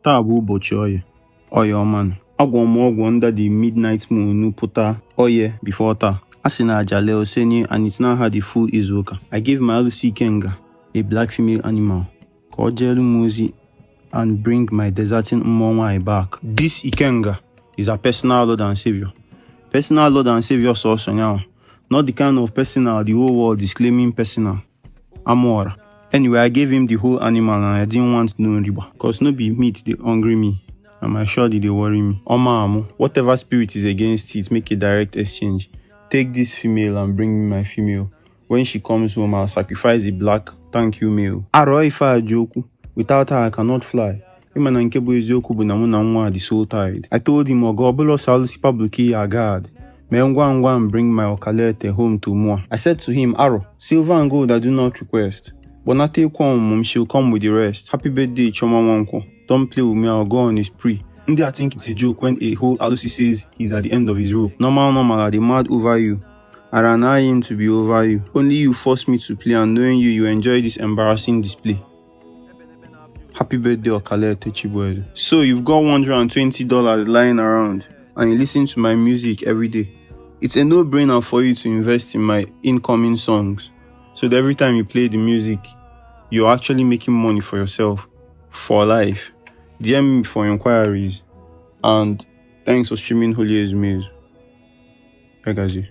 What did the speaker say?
Taa bụ ụbọchị Oye ọmanụ. Agwọ m ọgwụ under the midnight moon pụta Oye before taa. A sị na aja lee osenye and it now had the full izuụka. I gave my Lucy Kenga, a black female animal, ka o jeelu m ozi and bring my deserting mmụọ nwanyị back. This Ikenga is a personal Lord and Savior. Personal Lord and Savior sọsọ nyawa. Not the kind of personal the whole world is claiming personal. Amora. Anyway, I gave him the whole animal and I didn't want no riba. Cause no be meat they hungry me. And my shoddy they worry me. Oma amo, whatever spirit is against it, make a direct exchange. Take this female and bring me my female. When she comes home, I'll sacrifice the black thank you male. Aro ifa joku. Without her, I cannot fly. Imana nkebo eziokwu bụ na mụ na nwa the soul tied. I told him ogo obolo salusi pabluki agad. Me ngwa and bring my okalete home to Mua. I said to him, Aro, silver and gold I do not request. But not take one, mom, she'll come with the rest. Happy birthday, Choma Wanko. Don't play with me, I'll go on his spree. And I think it's a joke when a whole Alusi says he's at the end of his rope. Normal, are they mad over you? I ran him to be over you. Only you forced me to play, and knowing you enjoy this embarrassing display. Happy birthday, Okalete Chibueze. So you've got $120 lying around, and you listen to my music every day. It's a no-brainer for you to invest in my incoming songs, so that every time you play the music, you're actually making money for yourself, for life. DM me for inquiries, and thanks for streaming Holy Ezme's. Pegazi.